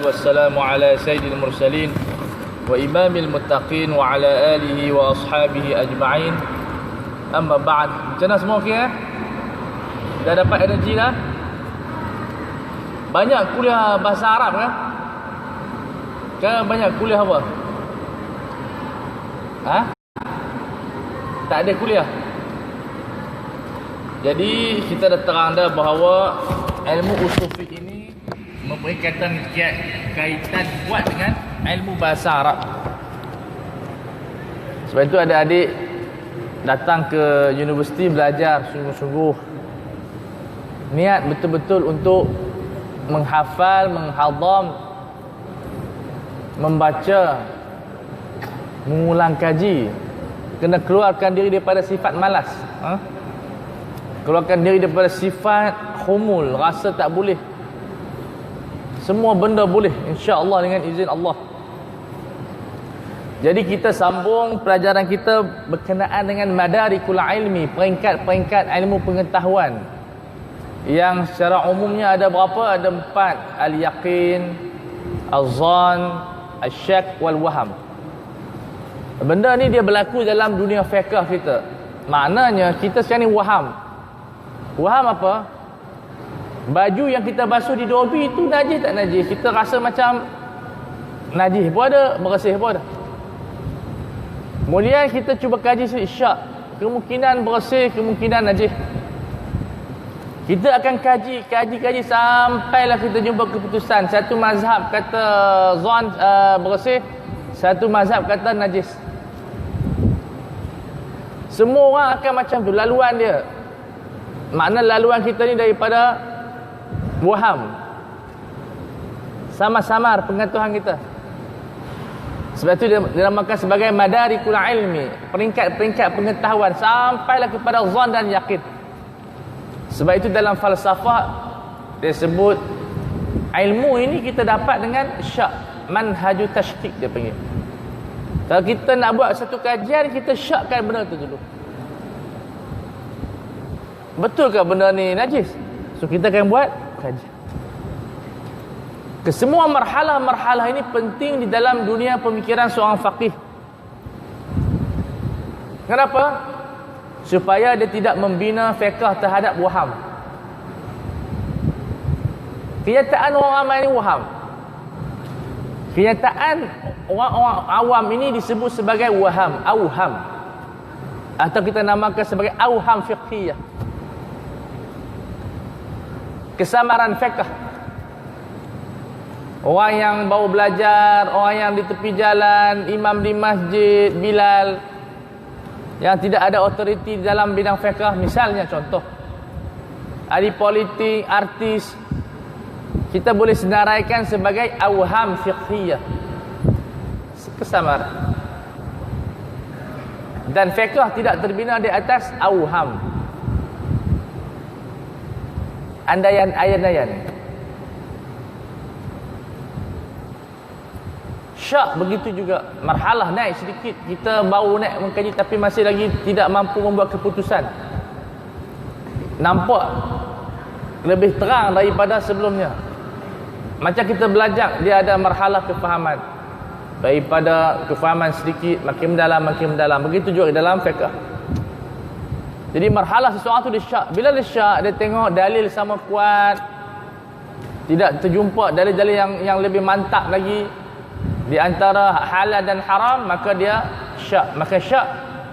wassalamu ala sayyidil mursalin wa imamil muttaqin wa ala alihi wa ashabihi ajma'in. Amma ba'd. Macam mana semua okey eh? Dah dapat energi dah? Banyak kuliah bahasa Arab kan? Kan banyak kuliah apa? Ha? Tak ada kuliah. Jadi kita dah terang dah bahawa ilmu usul fiqh ini mempunyai kaitan kuat dengan ilmu bahasa Arab. Sebab itu ada adik datang ke universiti belajar sungguh-sungguh, niat betul-betul untuk menghafal, menghadam, membaca, mengulang kaji. Kena keluarkan diri daripada sifat malas, keluarkan diri daripada sifat khumul, rasa tak boleh. Semua benda boleh, insya-Allah dengan izin Allah. Jadi kita sambung pelajaran kita berkenaan dengan madarikul ilmi, peringkat-peringkat ilmu pengetahuan. Yang secara umumnya ada berapa? Ada 4. Al-yaqin, al-zan, al-syak wal-waham. Benda ni dia berlaku dalam dunia fiqh kita. Maknanya kita sekarang ni waham. Waham apa? Baju yang kita basuh di dobi itu najis tak najis? Kita rasa macam najis pun ada, bersih pun ada. Kemudian kita cuba kaji syak, kemungkinan bersih, kemungkinan najis. Kita akan kaji sampailah kita jumpa keputusan. Satu mazhab kata zon bersih, satu mazhab kata najis. Semua orang akan macam tu laluan dia. Makna laluan kita ni daripada waham, sama-samar pengetahuan kita. Sebab itu dia dinamakan sebagai madarikul ilmi, peringkat-peringkat pengetahuan sampailah kepada zon dan yakin. Sebab itu dalam falsafah dia sebut ilmu ini kita dapat dengan syak, manhaju tasykik dia panggil. Kalau kita nak buat satu kajian, kita syakkan benda tu dulu. Betul ke benda ni najis? So kita akan buat kajian. Kesemua marhalah-marhalah ini penting di dalam dunia pemikiran seorang faqih. Kenapa? Supaya dia tidak membina fiqh terhadap waham. Kenyataan orang ramai ini waham. Kenyataan orang awam ini disebut sebagai waham, auham. Atau kita namakan sebagai auham fiqhiyah. Kesamaran fiqh. Orang yang baru belajar, orang yang di tepi jalan, imam di masjid, Bilal, yang tidak ada otoriti dalam bidang fiqh, misalnya contoh ahli politik, artis, kita boleh senaraikan sebagai auham fiqhiyah, kesamaran. Dan fiqh tidak terbina di atas auham, andaian-andaian. Syak begitu juga, marhalah naik sedikit. Kita baru naik mengkaji tapi masih lagi tidak mampu membuat keputusan. Nampak lebih terang daripada sebelumnya. Macam kita belajar, dia ada marhalah kefahaman. Daripada kefahaman sedikit makin mendalam. Begitu juga dalam fiqh. Jadi marhalah seseorang tu dia syak. Bila dia syak, dia tengok dalil sama kuat, tidak terjumpa dalil-dalil yang lebih mantap lagi di antara halal dan haram, maka dia syak. Maka syak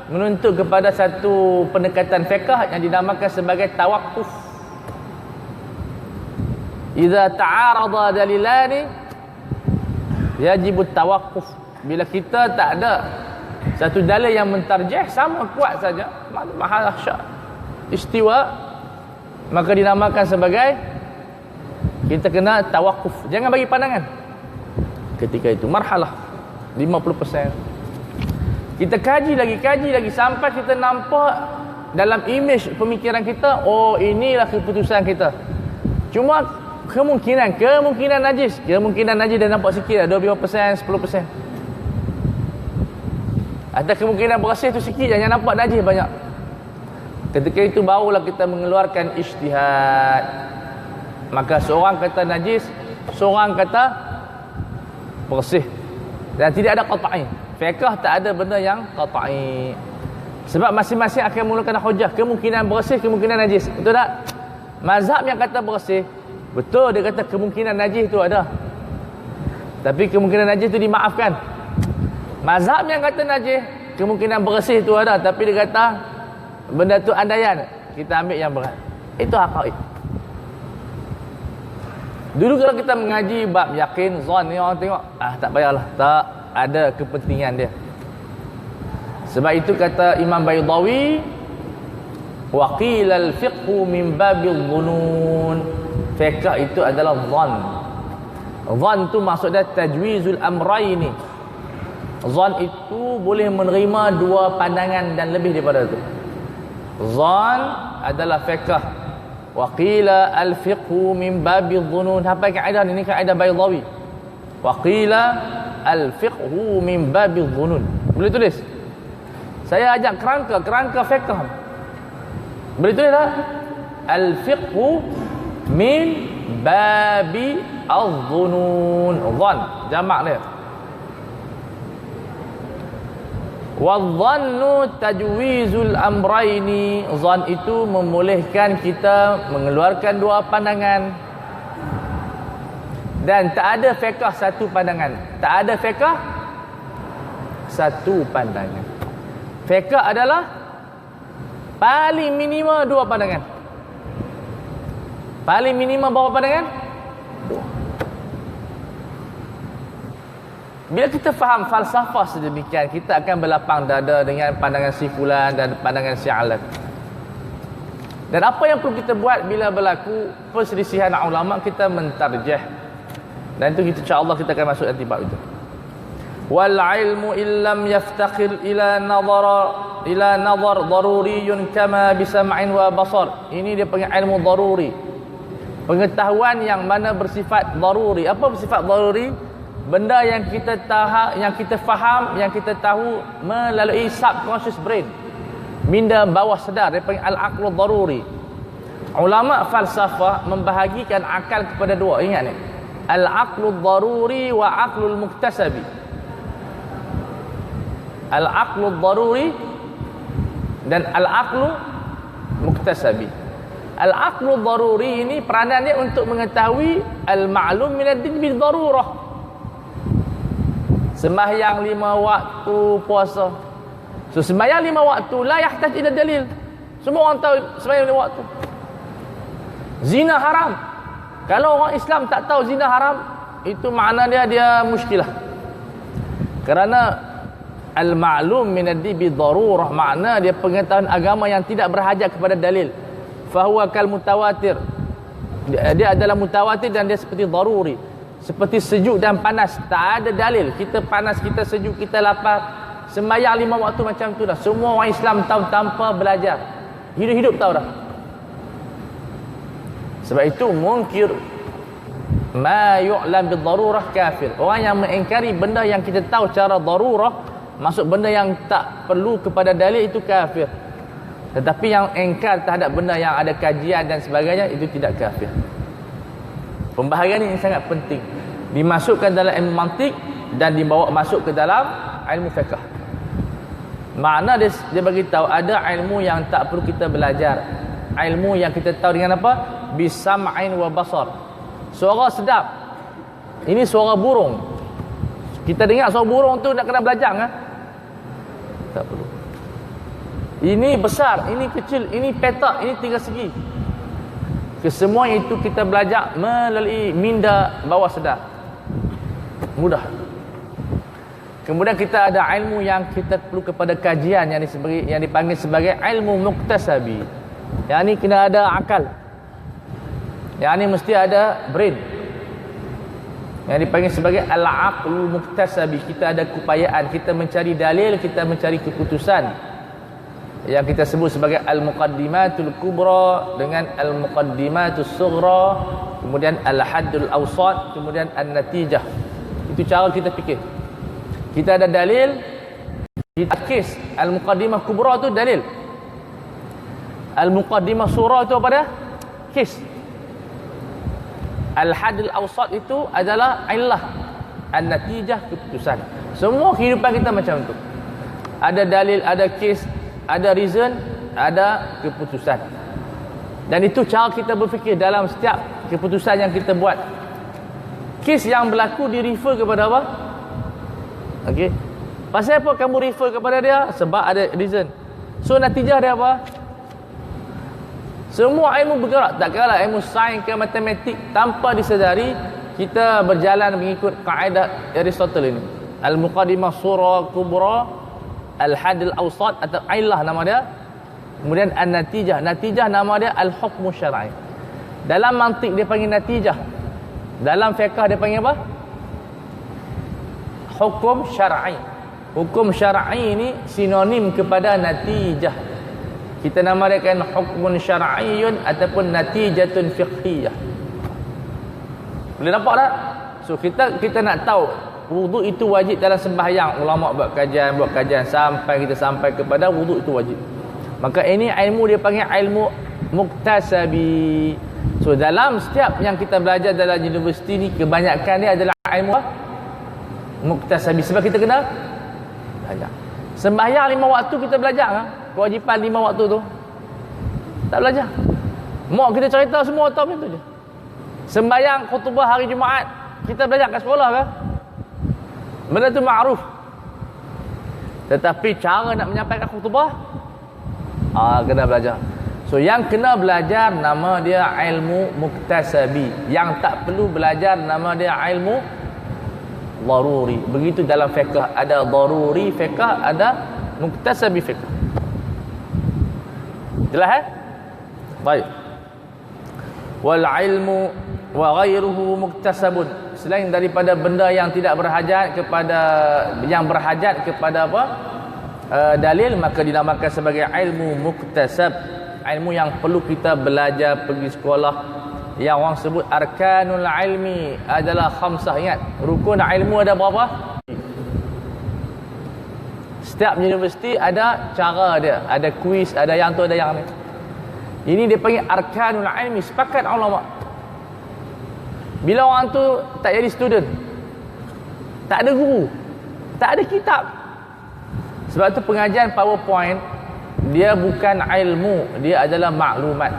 menuntut kepada satu pendekatan fiqh yang dinamakan sebagai tawaqquf. Idza ta'arada dalilani yajib tawaqquf. Bila kita tak ada satu dalil yang mentarjih, sama kuat saja, mahalah syak istiwa, maka dinamakan sebagai kita kena tawaqquf. Jangan bagi pandangan ketika itu. Marhalah 50%. Kita kaji lagi sampai kita nampak dalam image pemikiran kita, oh inilah keputusan kita. Cuma kemungkinan najis dah nampak sikit dah, 25%, 10%. Atau kemungkinan bersih tu sikit, jangan nampak najis banyak. Ketika itu barulah kita mengeluarkan ijtihad. Maka seorang kata najis, seorang kata bersih. Dan tidak ada qat'i. Fiqh tak ada benda yang qat'i. Sebab masing-masing akan mulakan hujah, kemungkinan bersih, kemungkinan najis. Betul tak? Mazhab yang kata bersih, betul dia kata kemungkinan najis tu ada. Tapi kemungkinan najis tu dimaafkan. Mazhab yang kata najis, kemungkinan bersih tu ada, tapi dia kata benda tu andaian, kita ambil yang berat. Itu haqaiq. Dulu kalau kita mengaji bab yakin, zon ni orang tengok, tak payahlah, tak ada kepentingan dia. Sebab itu kata Imam Baydawi, wa qila al-fiqhu min babil dhunun. Fiqh itu adalah zon. Zon tu maksudnya tajwizul amraini. Zon itu boleh menerima dua pandangan dan lebih daripada itu. Zon adalah fiqh. Wa qila al-fiqhu min babil dhunun. Apa kaedah ni? Ini kaedah Baydawi. Wa qila al-fiqhu min babil dhunun. Boleh tulis? Saya ajak kerangka fiqh. Boleh tulis tak? Al-fiqhu min babi al-dhunun. Dhan, jamak dia. Wadhannu tajwizul amraini. Dhan itu membolehkan kita mengeluarkan dua pandangan. Dan tak ada fiqh satu pandangan. Tak ada fiqh satu pandangan. Fiqh adalah paling minima dua pandangan. Paling minima berapa pandangan? Dua. Bila kita faham falsafah sedemikian, kita akan berlapang dada dengan pandangan si fulan dan pandangan si alan. Dan apa yang perlu kita buat bila berlaku perselisihan ulama, kita mentarjih. Dan itu kita, insya-Allah kita akan masuk nanti bab itu. Wal ilmu illam yaftaqir ila nazar daruriyun kama bisam'in wa basar. Ini dia panggil ilmu daruri. Pengetahuan yang mana bersifat daruri. Apa bersifat daruri? Benda yang kita tahu, yang kita faham, yang kita tahu melalui subconscious brain. Minda bawah sedar, dia panggil al-aqlu daruri. Ulama falsafah membahagikan akal kepada dua. Ingat ni. Al-aqlu daruri wa aqlul muktasabi. Al-aqlu daruri dan al-aqlu muktasabi. Al-aqlu daruri ini peranan dia untuk mengetahui al-ma'lum min ad-din bil darurah. Sembahyang 5 waktu puasa. So sembahyang 5 waktu la yahtaj ila dalil. Semua orang tahu sembahyang 5 waktu. Zina haram. Kalau orang Islam tak tahu zina haram, itu makna dia muskilah. Kerana al-ma'lum min ad-din bi darurah, makna dia pengetahuan agama yang tidak berhajat kepada dalil. Fahuwa kal mutawatir. Dia adalah mutawatir dan dia seperti daruri. Seperti sejuk dan panas, tak ada dalil. Kita panas, kita sejuk, kita lapar, sembahyang 5 waktu macam tu dah. Semua orang Islam tahu tanpa belajar. Hidup-hidup tahu dah. Sebab itu munkir ma yu'lam bil darurah kafir. Orang yang mengingkari benda yang kita tahu secara darurah, maksud benda yang tak perlu kepada dalil, itu kafir. Tetapi yang engkar terhadap benda yang ada kajian dan sebagainya, itu tidak kafir. Pembahagian ini sangat penting. Dimasukkan dalam ilmu mantik dan dibawa masuk ke dalam ilmu fiqh. Makna dia bagi tahu ada ilmu yang tak perlu kita belajar. Ilmu yang kita tahu dengan apa? Bisam'in wa basar. Suara sedap. Ini suara burung. Kita dengar suara burung tu nak kena belajar kan? Tak perlu. Ini besar, ini kecil, ini petak, ini 3 segi. Kesemua itu kita belajar melalui minda bawah sedar. Mudah. Kemudian kita ada ilmu yang kita perlu kepada kajian yang dipanggil sebagai ilmu muktasabi. Yang ni kena ada akal. Yang ni mesti ada brain. Yang dipanggil sebagai al-aqlu muktasabi. Kita ada keupayaan, kita mencari dalil, kita mencari keputusan. Yang kita sebut sebagai al-muqaddimatul kubra dengan al-muqaddimatus sughra, kemudian al-haddul awsat, kemudian an-natijah. Itu cara kita fikir. Kita ada dalil, kita kes. Al-muqaddimah kubra tu dalil. Al-muqaddimah surah itu apa dia? Kes. Al-haddul awsat itu adalah illah. An-natijah, keputusan. Semua kehidupan kita macam tu. Ada dalil, ada kes, ada reason, ada keputusan. Dan itu cara kita berfikir dalam setiap keputusan yang kita buat. Kes yang berlaku di-refer kepada apa? Okey. Pasal apa kamu refer kepada dia? Sebab ada reason. So natijah dia apa? Semua ilmu bergerak. Tak kira ilmu sains ke matematik, tanpa disedari kita berjalan mengikut kaedah Aristotle ini. Al-Muqaddimah Surah Kubra, Al-Hadd Al-Awsat atau Ailah nama dia. Kemudian An-Natijah. Natijah nama dia Al-Hukmu Syar'i. Dalam mantik dia panggil natijah. Dalam fiqh dia panggil apa? Hukum syar'i. Hukum syar'i ini sinonim kepada natijah. Kita namakan hukmun syar'iyyun ataupun natijatun fiqhiyah. Boleh nampak tak? So kita nak tahu wuduk itu wajib dalam sembahyang. Ulama buat kajian sampai kita sampai kepada wuduk itu wajib. Maka ini ilmu dia panggil ilmu muktasabi. So dalam setiap yang kita belajar dalam universiti ni, kebanyakan dia adalah ilmu muktasabi. Sebab kita kena belajar. Sembahyang 5 waktu kita belajar kan? Kewajipan 5 waktu tu tak belajar. Mak kita cerita semua tahu macam tu je. Sembahyang khutbah hari Jumaat kita belajar kat sekolah kan? Benda tu ma'ruf. Tetapi cara nak menyampaikan khutbah kena belajar. So yang kena belajar nama dia ilmu muktasabi. Yang tak perlu belajar nama dia ilmu daruri. Begitu dalam fiqh ada daruri fiqh, ada muktasabi fiqh. Jelas Baik. Wal ilmu wa ghairuhu muktasabun. Selain daripada benda yang tidak berhajat kepada, yang berhajat kepada apa? Dalil, maka dinamakan sebagai ilmu muktasab. Ilmu yang perlu kita belajar pergi sekolah. Yang orang sebut arkanul ilmi adalah khamsah. Ingat, rukun ilmu ada berapa? Setiap universiti ada cara dia, ada kuis, ada yang tu, ada yang ni. Ini dia panggil arkanul ilmi. Sepakat ulama. Bila orang tu tak jadi student, tak ada guru, tak ada kitab. Sebab tu pengajian PowerPoint dia bukan ilmu, dia adalah maklumat.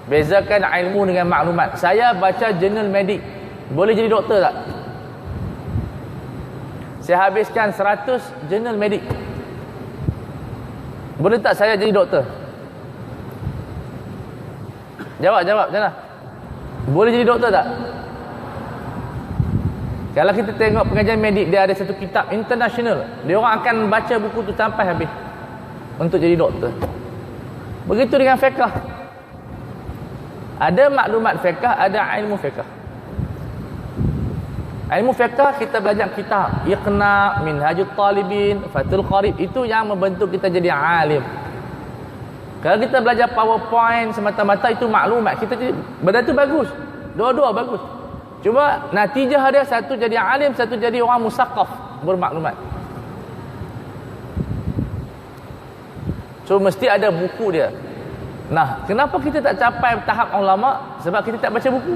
Bezakan ilmu dengan maklumat. Saya baca jurnal medik, boleh jadi doktor tak? Saya habiskan 100 jurnal medik, boleh tak saya jadi doktor? Jawab macam mana? Boleh jadi doktor tak? Kalau kita tengok pengajian medik, dia ada satu kitab international, dia orang akan baca buku tu sampai habis untuk jadi doktor. Begitu dengan fiqh. Ada maklumat fiqh, ada ilmu fiqh. Ilmu fiqh kita belajar kitab Iqna, Minhajut Talibin, Fathul Qarib. Itu yang membentuk kita jadi alim. Kalau kita belajar PowerPoint semata-mata, itu maklumat. Kita jadi, benda tu bagus, dua-dua bagus. Cuma natijah dia, satu jadi alim, satu jadi orang musaqqaf, bermaklumat. So mesti ada buku dia. Nah, kenapa kita tak capai tahap ulama? Sebab kita tak baca buku.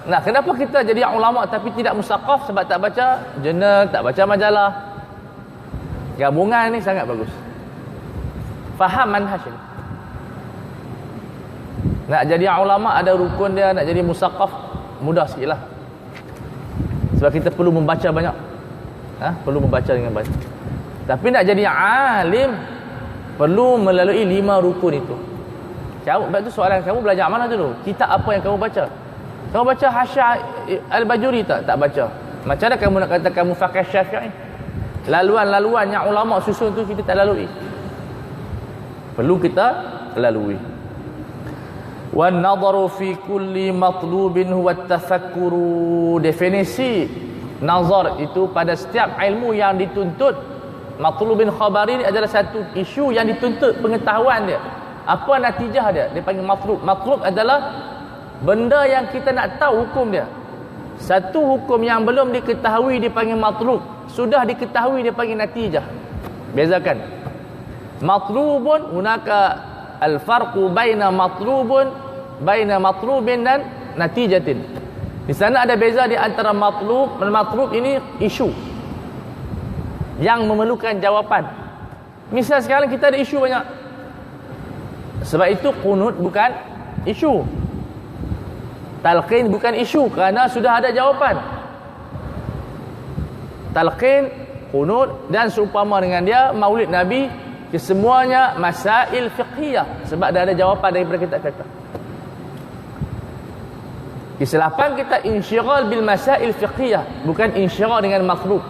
Nah, kenapa kita jadi ulama tapi tidak musaqqaf? Sebab tak baca jurnal, tak baca majalah. Gabungan ni sangat bagus. Faham manhaj ni. Nak jadi ulama ada rukun dia, nak jadi musaqqaf mudah sikitlah. Sebab kita perlu membaca banyak. Perlu membaca dengan banyak. Tapi nak jadi alim perlu melalui 5 rukun itu. Sebab tu soalan kamu belajar mana dulu? Kitab apa yang kamu baca? Kamu baca Hasya Al-Bajuri tak? Tak baca. Macam mana kamu nak kata kamu faqih Syafi'i? Laluan-laluan yang ulama susun tu kita tak lalui. Perlu kita lalui. Wan nadharu fi kulli matlubin huwa at-tafakkuru. Definisi nazar itu pada setiap ilmu yang dituntut. Matlubin khabari ini adalah satu isu yang dituntut pengetahuan dia. Apa natijah dia? Dia panggil matlub. Matlub adalah benda yang kita nak tahu hukum dia. Satu hukum yang belum diketahui dipanggil matlub, sudah diketahui dia panggil natijah. Bezakan. Matlubun hunaka al-farqu baina matlubin dan natijatin. Di sana ada beza di antara matlub dan matlub ini isu yang memerlukan jawapan. Misal sekarang kita ada isu banyak. Sebab itu qunut bukan isu. Talqin bukan isu kerana sudah ada jawapan. Talqin, qunut dan seumpama dengan dia maulid Nabi, kesemuanya masail fiqhiyah sebab dah ada jawapan daripada kitab-kitab. Kesilapan kita insyighal bil masail fiqhiyah, bukan insyighal dengan matlub.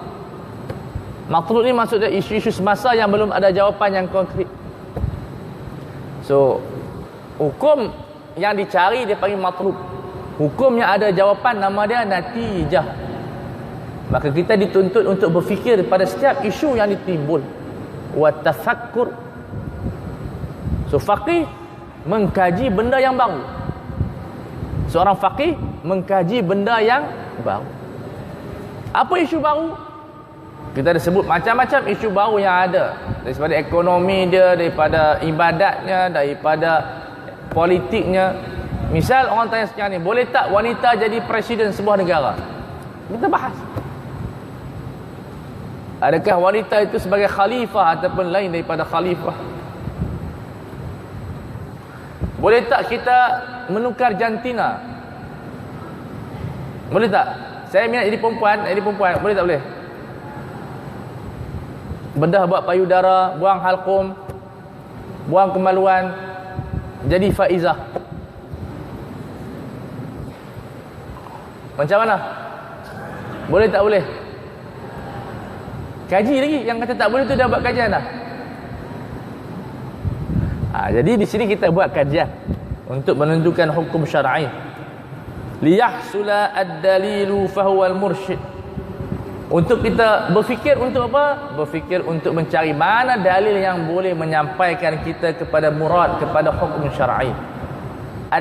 Matlub ni maksudnya isu-isu semasa yang belum ada jawapan yang konkret. So, hukum yang dicari dia panggil matlub. Hukum yang ada jawapan nama dia natijah. Maka kita dituntut untuk berfikir pada setiap isu yang ditimbul. Wa tafakkur. So, faqih mengkaji benda yang baru. Seorang faqih mengkaji benda yang baru. Apa isu baru? Kita ada sebut macam-macam isu baru yang ada. Daripada ekonomi dia, daripada ibadatnya, daripada politiknya. Misal orang tanya sekarang ni, boleh tak wanita jadi presiden sebuah negara? Kita bahas. Adakah wanita itu sebagai khalifah ataupun lain daripada khalifah? Boleh tak kita menukar jantina? Boleh tak? Saya minat jadi perempuan, boleh tak boleh? Bedah buat payudara, buang halqum, buang kemaluan, jadi faizah. Macam mana? Boleh tak boleh? Kaji lagi, yang kata tak boleh tu dah buat kajian dah. Jadi di sini kita buat kajian untuk menentukan hukum syar'i. Liyahsula ad-dalilu fahuwal mursyid. Untuk kita berfikir untuk apa? Berfikir untuk mencari mana dalil yang boleh menyampaikan kita kepada murad, kepada hukum syar'i.